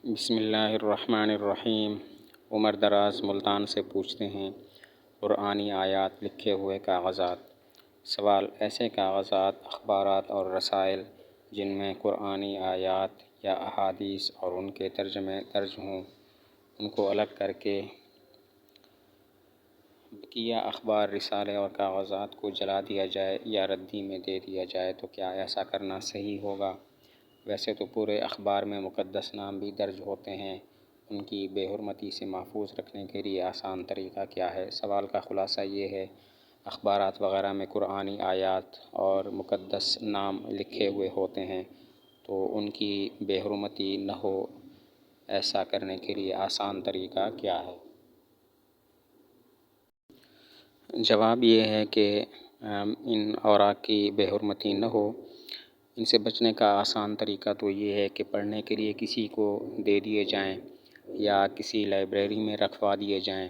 بسم اللہ الرحمن الرحیم۔ عمر دراز ملتان سے پوچھتے ہیں، قرآنی آیات لکھے ہوئے کاغذات۔ سوال: ایسے کاغذات، اخبارات اور رسائل جن میں قرآنی آیات یا احادیث اور ان کے ترجمے درج ہوں، ان کو الگ کر کے کیا اخبار، رسالے اور کاغذات کو جلا دیا جائے یا ردی میں دے دیا جائے تو کیا ایسا کرنا صحیح ہوگا؟ ویسے تو پورے اخبار میں مقدس نام بھی درج ہوتے ہیں، ان کی بے حرمتی سے محفوظ رکھنے کے لیے آسان طریقہ کیا ہے؟ سوال کا خلاصہ یہ ہے، اخبارات وغیرہ میں قرآنی آیات اور مقدس نام لکھے ہوئے ہوتے ہیں، تو ان کی بے حرمتی نہ ہو، ایسا کرنے کے لیے آسان طریقہ کیا ہے؟ جواب یہ ہے کہ ان اوراق کی بے حرمتی نہ ہو، ان سے بچنے کا آسان طریقہ تو یہ ہے کہ پڑھنے کے لیے کسی کو دے دیے جائیں یا کسی لائبریری میں رکھوا دیے جائیں،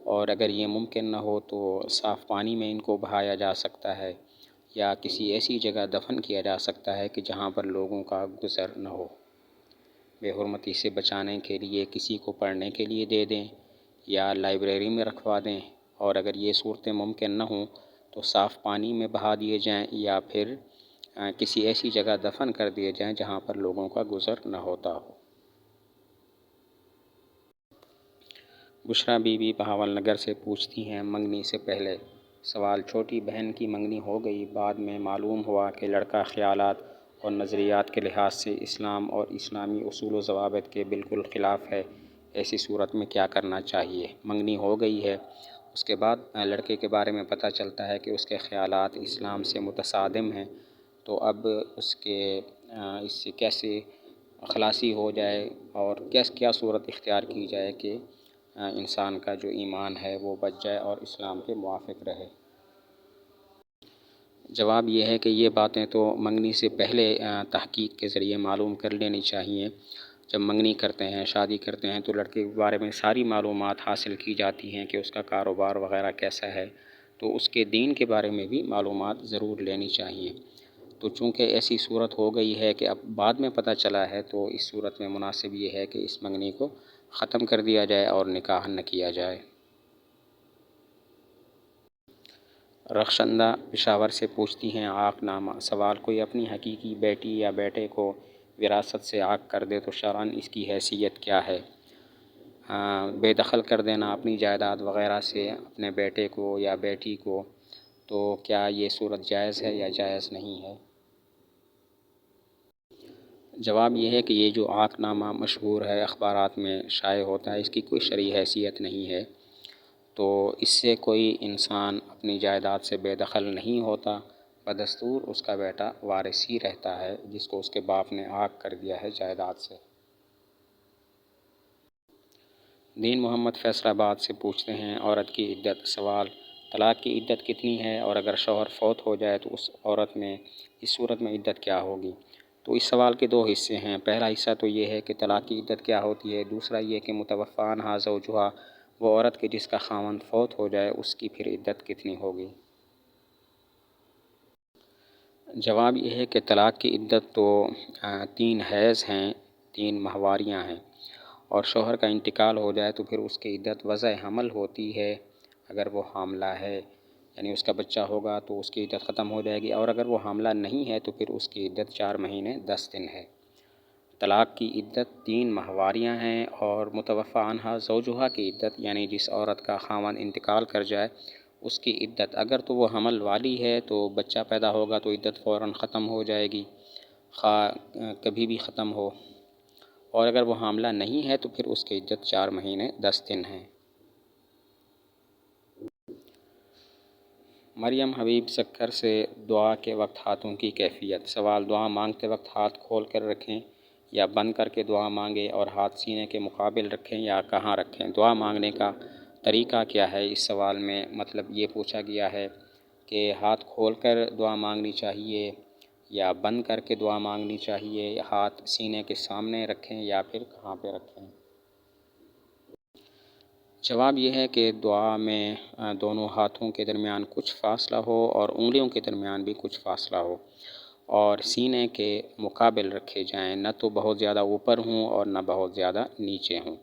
اور اگر یہ ممکن نہ ہو تو صاف پانی میں ان کو بہایا جا سکتا ہے یا کسی ایسی جگہ دفن کیا جا سکتا ہے کہ جہاں پر لوگوں کا گزر نہ ہو۔ بے حرمتی سے بچانے کے لیے کسی کو پڑھنے کے لیے دے دیں یا لائبریری میں رکھوا دیں، اور اگر یہ صورتیں ممکن نہ ہوں تو صاف پانی میں بہا دیے جائیں یا پھر کسی ایسی جگہ دفن کر دیے جائیں جہاں پر لوگوں کا گزر نہ ہوتا ہو۔ بشریٰ بی بی بہاول نگر سے پوچھتی ہیں، منگنی سے پہلے۔ سوال: چھوٹی بہن کی منگنی ہو گئی، بعد میں معلوم ہوا کہ لڑکا خیالات اور نظریات کے لحاظ سے اسلام اور اسلامی اصول و ضوابط کے بالکل خلاف ہے، ایسی صورت میں کیا کرنا چاہیے؟ منگنی ہو گئی ہے، اس کے بعد لڑکے کے بارے میں پتہ چلتا ہے کہ اس کے خیالات اسلام سے متصادم ہیں، تو اب اس سے کیسے خلاصی ہو جائے اور کیا صورت اختیار کی جائے کہ انسان کا جو ایمان ہے وہ بچ جائے اور اسلام کے موافق رہے؟ جواب یہ ہے کہ یہ باتیں تو منگنی سے پہلے تحقیق کے ذریعے معلوم کر لینی چاہیے۔ جب منگنی کرتے ہیں، شادی کرتے ہیں، تو لڑکے کے بارے میں ساری معلومات حاصل کی جاتی ہیں کہ اس کا کاروبار وغیرہ کیسا ہے، تو اس کے دین کے بارے میں بھی معلومات ضرور لینی چاہیے۔ تو چونکہ ایسی صورت ہو گئی ہے کہ اب بعد میں پتہ چلا ہے، تو اس صورت میں مناسب یہ ہے کہ اس منگنی کو ختم کر دیا جائے اور نکاح نہ کیا جائے۔ رخشندہ پشاور سے پوچھتی ہیں، عاق نامہ۔ سوال: کوئی اپنی حقیقی بیٹی یا بیٹے کو وراثت سے عاق کر دے تو شرعاً اس کی حیثیت کیا ہے؟ بے دخل کر دینا اپنی جائیداد وغیرہ سے اپنے بیٹے کو یا بیٹی کو، تو کیا یہ صورت جائز ہے یا جائز نہیں ہے؟ جواب یہ ہے کہ یہ جو عاق نامہ مشہور ہے، اخبارات میں شائع ہوتا ہے، اس کی کوئی شرعی حیثیت نہیں ہے، تو اس سے کوئی انسان اپنی جائیداد سے بے دخل نہیں ہوتا۔ بدستور اس کا بیٹا وارث ہی رہتا ہے جس کو اس کے باپ نے عاق کر دیا ہے جائیداد سے۔ دین محمد فیصل آباد سے پوچھتے ہیں، عورت کی عدت۔ سوال: طلاق کی عدت کتنی ہے، اور اگر شوہر فوت ہو جائے تو اس عورت میں اس صورت میں عدت کیا ہوگی؟ تو اس سوال کے دو حصے ہیں۔ پہلا حصہ تو یہ ہے کہ طلاق کی عدت کیا ہوتی ہے، دوسرا یہ کہ متوفی عنہا زوجہا، وہ عورت کے جس کا خاوند فوت ہو جائے، اس کی پھر عدت کتنی ہوگی؟ جواب یہ ہے کہ طلاق کی عدت تو 3 حیض ہیں، 3 ماہواریاں ہیں، اور شوہر کا انتقال ہو جائے تو پھر اس کی عدت وضع حمل ہوتی ہے۔ اگر وہ حاملہ ہے، یعنی اس کا بچہ ہوگا، تو اس کی عدت ختم ہو جائے گی، اور اگر وہ حاملہ نہیں ہے تو پھر اس کی عدت 4 مہینے 10 دن ہے۔ طلاق کی عدت 3 ماہواریاں ہیں، اور متوفی عنہا زوجہا کی عدت، یعنی جس عورت کا خاوند انتقال کر جائے اس کی عدت، اگر تو وہ حمل والی ہے تو بچہ پیدا ہوگا تو عدت فوراً ختم ہو جائے گی، خواہ کبھی بھی ختم ہو، اور اگر وہ حاملہ نہیں ہے تو پھر اس کی عدت 4 مہینے 10 دن ہے۔ مریم حبیب سکر سے دعا کے وقت ہاتھوں کی کیفیت۔ سوال: دعا مانگتے وقت ہاتھ کھول کر رکھیں یا بند کر کے دعا مانگیں، اور ہاتھ سینے کے مقابل رکھیں یا کہاں رکھیں؟ دعا مانگنے کا طریقہ کیا ہے؟ اس سوال میں مطلب یہ پوچھا گیا ہے کہ ہاتھ کھول کر دعا مانگنی چاہیے یا بند کر کے دعا مانگنی چاہیے، ہاتھ سینے کے سامنے رکھیں یا پھر کہاں پہ رکھیں؟ جواب یہ ہے کہ دعا میں دونوں ہاتھوں کے درمیان کچھ فاصلہ ہو اور انگلیوں کے درمیان بھی کچھ فاصلہ ہو، اور سینے کے مقابل رکھے جائیں، نہ تو بہت زیادہ اوپر ہوں اور نہ بہت زیادہ نیچے ہوں۔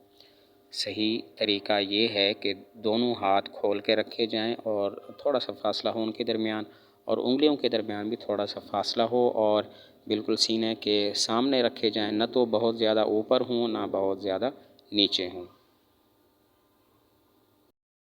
صحیح طریقہ یہ ہے کہ دونوں ہاتھ کھول کے رکھے جائیں اور تھوڑا سا فاصلہ ہو ان کے درمیان، اور انگلیوں کے درمیان بھی تھوڑا سا فاصلہ ہو، اور بالکل سینے کے سامنے رکھے جائیں، نہ تو بہت زیادہ اوپر ہوں نہ بہت زیادہ نیچے ہوں۔